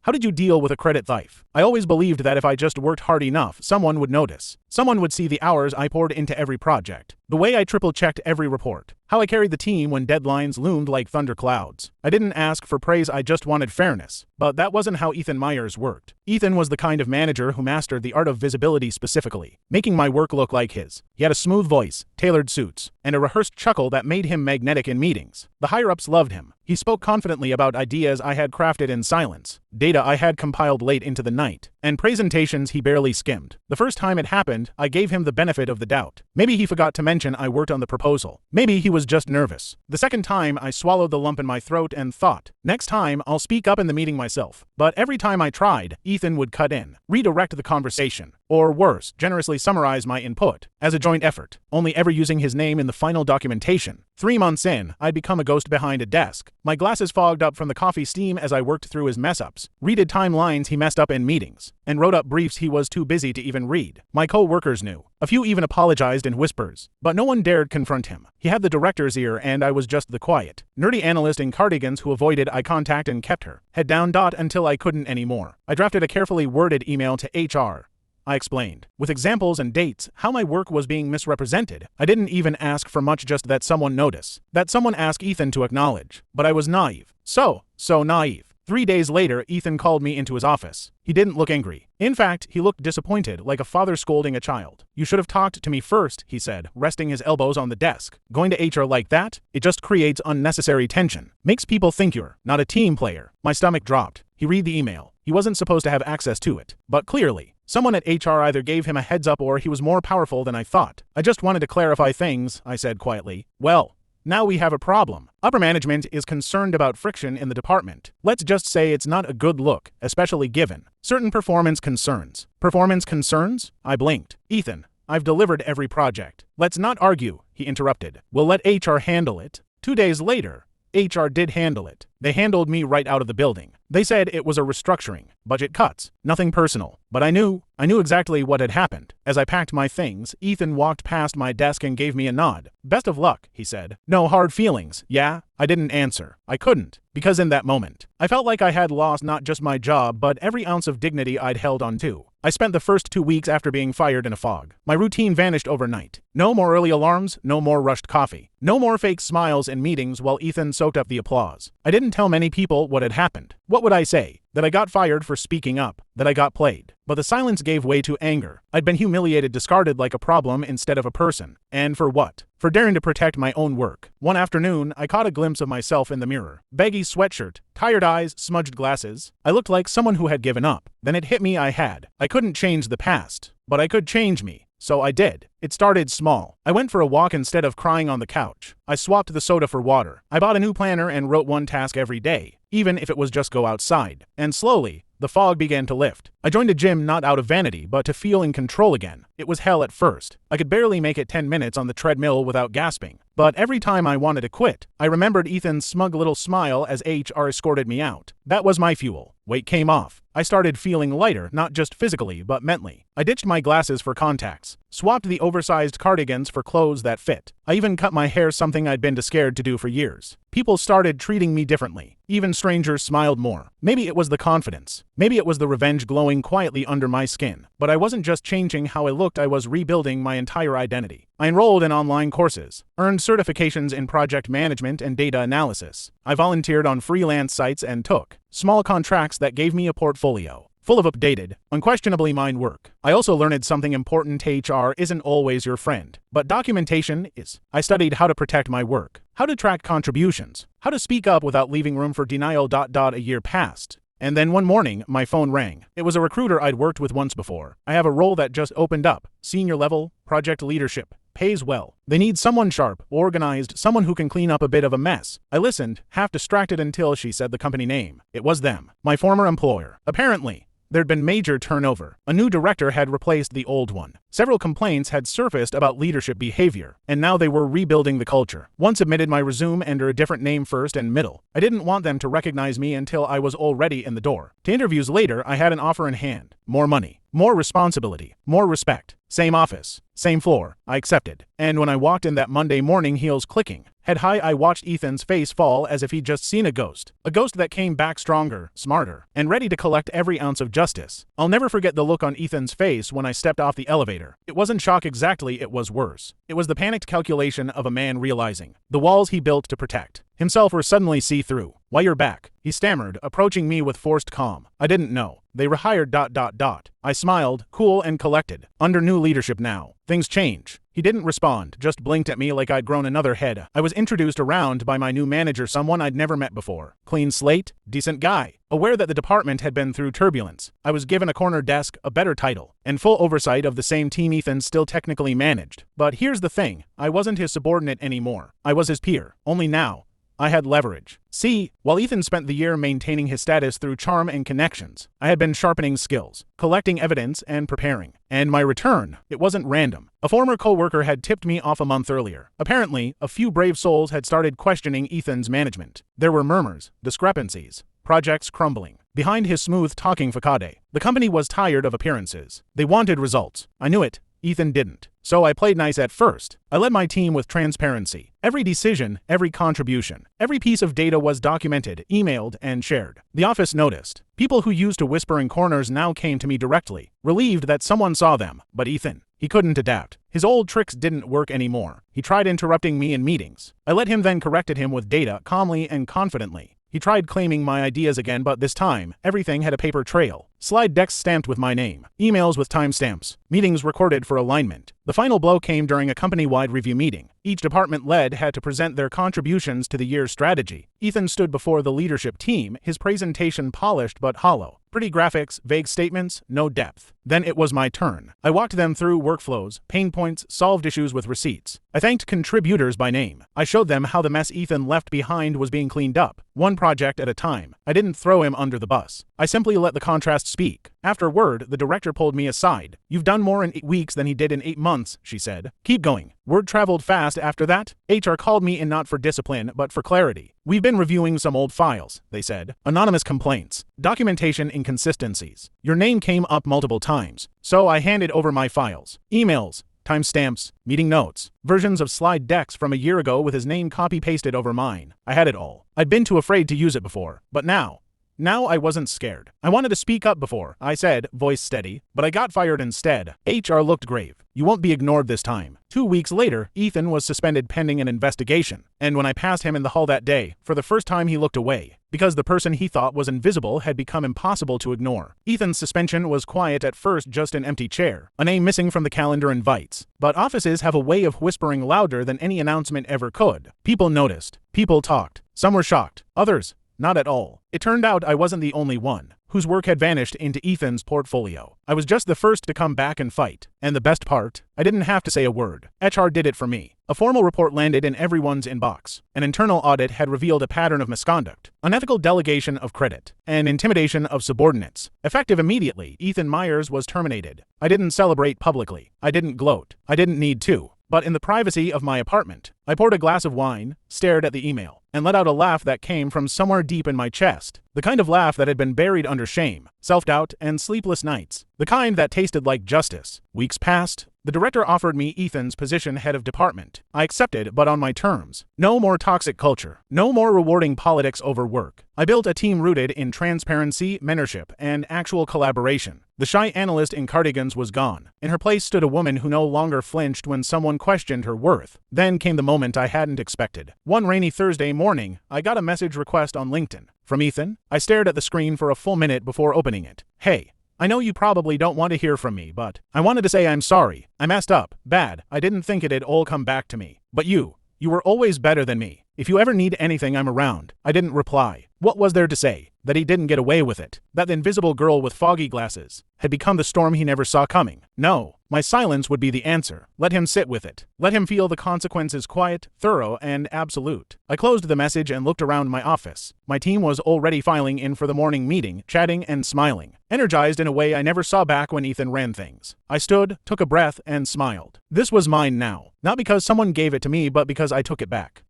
How did you deal with a credit thief? I always believed that if I just worked hard enough, someone would notice. Someone would see the hours I poured into every project. The way I triple-checked every report. How I carried the team when deadlines loomed like thunderclouds. I didn't ask for praise, I just wanted fairness. But that wasn't how Ethan Myers worked. Ethan was the kind of manager who mastered the art of visibility specifically, making my work look like his. He had a smooth voice, tailored suits, and a rehearsed chuckle that made him magnetic in meetings. The higher-ups loved him. He spoke confidently about ideas I had crafted in silence, data I had compiled late into the night, and presentations he barely skimmed. The first time it happened, I gave him the benefit of the doubt. Maybe he forgot to mention I worked on the proposal. Maybe he was just nervous. The second time, I swallowed the lump in my throat and thought, next time, I'll speak up in the meeting myself. But every time I tried, Ethan would cut in, redirect the conversation, or worse, generously summarize my input as a joint effort, only ever using his name in the final documentation. 3 months in, I'd become a ghost behind a desk. My glasses fogged up from the coffee steam as I worked through his mess-ups, read timelines he messed up in meetings, and wrote up briefs he was too busy to even read. My co-workers knew. A few even apologized in whispers, but no one dared confront him. He had the director's ear, and I was just the quiet, nerdy analyst in cardigans who avoided eye contact and kept her head down until I couldn't anymore. I drafted a carefully worded email to HR. I explained, with examples and dates, how my work was being misrepresented. I didn't even ask for much, just that someone notice, that someone ask Ethan to acknowledge. But I was naive. So naive. 3 days later, Ethan called me into his office. He didn't look angry. In fact, he looked disappointed, like a father scolding a child. "You should have talked to me first," he said, resting his elbows on the desk. "Going to HR like that? It just creates unnecessary tension. Makes people think you're not a team player." My stomach dropped. He read the email. He wasn't supposed to have access to it. But clearly, someone at HR either gave him a heads up or he was more powerful than I thought. "I just wanted to clarify things," I said quietly. "Well, now we have a problem. Upper management is concerned about friction in the department. Let's just say it's not a good look, especially given certain performance concerns." "Performance concerns?" I blinked. "Ethan, I've delivered every project." "Let's not argue," he interrupted. "We'll let HR handle it." 2 days later, HR did handle it. They handled me right out of the building. They said it was a restructuring, budget cuts, nothing personal. But I knew exactly what had happened. As I packed my things, Ethan walked past my desk and gave me a nod. "Best of luck," he said. "No hard feelings, yeah?" I didn't answer. I couldn't, because in that moment, I felt like I had lost not just my job, but every ounce of dignity I'd held on to. I spent the first 2 weeks after being fired in a fog. My routine vanished overnight. No more early alarms, no more rushed coffee. No more fake smiles in meetings while Ethan soaked up the applause. I didn't tell many people what had happened. What would I say? That I got fired for speaking up, that I got played. But the silence gave way to anger. I'd been humiliated, discarded like a problem instead of a person. And for what? For daring to protect my own work. One afternoon, I caught a glimpse of myself in the mirror. Baggy sweatshirt, tired eyes, smudged glasses. I looked like someone who had given up. Then it hit me I couldn't change the past, but I could change me. So I did. It started small. I went for a walk instead of crying on the couch. I swapped the soda for water. I bought a new planner and wrote one task every day, even if it was just go outside. And slowly, the fog began to lift. I joined a gym not out of vanity, but to feel in control again. It was hell at first. I could barely make it 10 minutes on the treadmill without gasping. But every time I wanted to quit, I remembered Ethan's smug little smile as HR escorted me out. That was my fuel. Weight came off. I started feeling lighter, not just physically, but mentally. I ditched my glasses for contacts, swapped the oversized cardigans for clothes that fit. I even cut my hair, something I'd been too scared to do for years. People started treating me differently. Even strangers smiled more. Maybe it was the confidence. Maybe it was the revenge glowing quietly under my skin. But I wasn't just changing how I looked, I was rebuilding my entire identity. I enrolled in online courses, earned certifications in project management and data analysis. I volunteered on freelance sites and took small contracts that gave me a portfolio full of updated, unquestionably mine work. I also learned something important: HR isn't always your friend, but documentation is. I studied how to protect my work, how to track contributions, how to speak up without leaving room for denial. A year passed. And then one morning, my phone rang. It was a recruiter I'd worked with once before. "I have a role that just opened up. Senior level, project leadership. Pays well. They need someone sharp, organized, someone who can clean up a bit of a mess." I listened, half distracted, until she said the company name. It was them, my former employer. Apparently, there'd been major turnover. A new director had replaced the old one. Several complaints had surfaced about leadership behavior, and now they were rebuilding the culture. One submitted my resume under a different name first and middle. I didn't want them to recognize me until I was already in the door. To interviews later, I had an offer in hand. More money, More responsibility, more respect. Same office, same floor. I accepted. And when I walked in that Monday morning, heels clicking, head high, I watched Ethan's face fall as if he'd just seen a ghost. A ghost that came back stronger, smarter, and ready to collect every ounce of justice. I'll never forget the look on Ethan's face when I stepped off the elevator. It wasn't shock exactly, it was worse. It was the panicked calculation of a man realizing the walls he built to protect himself were suddenly see-through. "Why, you're back," he stammered, approaching me with forced calm. "I didn't know. They rehired ... I smiled, cool and collected. "Under new leadership now. Things change." He didn't respond, just blinked at me like I'd grown another head. I was introduced around by my new manager, someone I'd never met before. Clean slate, decent guy. Aware that the department had been through turbulence, I was given a corner desk, a better title, and full oversight of the same team Ethan still technically managed. But here's the thing, I wasn't his subordinate anymore. I was his peer. Only now I had leverage. See, while Ethan spent the year maintaining his status through charm and connections, I had been sharpening skills, collecting evidence, and preparing. And my return, it wasn't random. A former co-worker had tipped me off a month earlier. Apparently, a few brave souls had started questioning Ethan's management. There were murmurs, discrepancies, projects crumbling. Behind his smooth-talking facade, the company was tired of appearances. They wanted results. I knew it. Ethan didn't. So I played nice at first. I led my team with transparency. Every decision, every contribution, every piece of data was documented, emailed, and shared. The office noticed. People who used to whisper in corners now came to me directly, relieved that someone saw them. But Ethan, he couldn't adapt. His old tricks didn't work anymore. He tried interrupting me in meetings. I let him, then corrected him with data, calmly and confidently. He tried claiming my ideas again, but this time, everything had a paper trail. Slide decks stamped with my name, emails with timestamps, meetings recorded for alignment. The final blow came during a company-wide review meeting. Each department lead had to present their contributions to the year's strategy. Ethan stood before the leadership team, his presentation polished but hollow. Pretty graphics, vague statements, no depth. Then it was my turn. I walked them through workflows, pain points, solved issues with receipts. I thanked contributors by name. I showed them how the mess Ethan left behind was being cleaned up, one project at a time. I didn't throw him under the bus. I simply let the contrast speak. Afterward, the director pulled me aside. "You've done more in 8 weeks than he did in 8 months, she said. "Keep going." Word traveled fast after that. HR called me in not for discipline, but for clarity. "We've been reviewing some old files," they said. "Anonymous complaints, documentation inconsistencies. Your name came up multiple times." So I handed over my files. Emails, timestamps, meeting notes, versions of slide decks from a year ago with his name copy-pasted over mine. I had it all. I'd been too afraid to use it before, but now I wasn't scared. I wanted to speak up before, I said, voice steady, but I got fired instead. HR looked grave. "You won't be ignored this time." 2 weeks later, Ethan was suspended pending an investigation. And when I passed him in the hall that day, for the first time he looked away, because the person he thought was invisible had become impossible to ignore. Ethan's suspension was quiet at first, just an empty chair, a name missing from the calendar invites. But offices have a way of whispering louder than any announcement ever could. People noticed. People talked. Some were shocked. Others, not at all. It turned out I wasn't the only one whose work had vanished into Ethan's portfolio. I was just the first to come back and fight. And the best part? I didn't have to say a word. HR did it for me. A formal report landed in everyone's inbox. An internal audit had revealed a pattern of misconduct, unethical delegation of credit, and intimidation of subordinates. Effective immediately, Ethan Myers was terminated. I didn't celebrate publicly. I didn't gloat. I didn't need to. But in the privacy of my apartment, I poured a glass of wine, stared at the email, and let out a laugh that came from somewhere deep in my chest. The kind of laugh that had been buried under shame, self-doubt, and sleepless nights. The kind that tasted like justice. Weeks passed. The director offered me Ethan's position, head of department. I accepted, but on my terms. No more toxic culture. No more rewarding politics over work. I built a team rooted in transparency, mentorship, and actual collaboration. The shy analyst in cardigans was gone. In her place stood a woman who no longer flinched when someone questioned her worth. Then came the moment I hadn't expected. One rainy Thursday morning, I got a message request on LinkedIn. From Ethan. I stared at the screen for a full minute before opening it. "Hey, I know you probably don't want to hear from me, but I wanted to say I'm sorry. I messed up. Bad. I didn't think it'd all come back to me. But you were always better than me. If you ever need anything, I'm around." I didn't reply. What was there to say? That he didn't get away with it? That the invisible girl with foggy glasses had become the storm he never saw coming? No. My silence would be the answer. Let him sit with it. Let him feel the consequences, quiet, thorough, and absolute. I closed the message and looked around my office. My team was already filing in for the morning meeting, chatting and smiling, energized in a way I never saw back when Ethan ran things. I stood, took a breath, and smiled. This was mine now. Not because someone gave it to me, but because I took it back.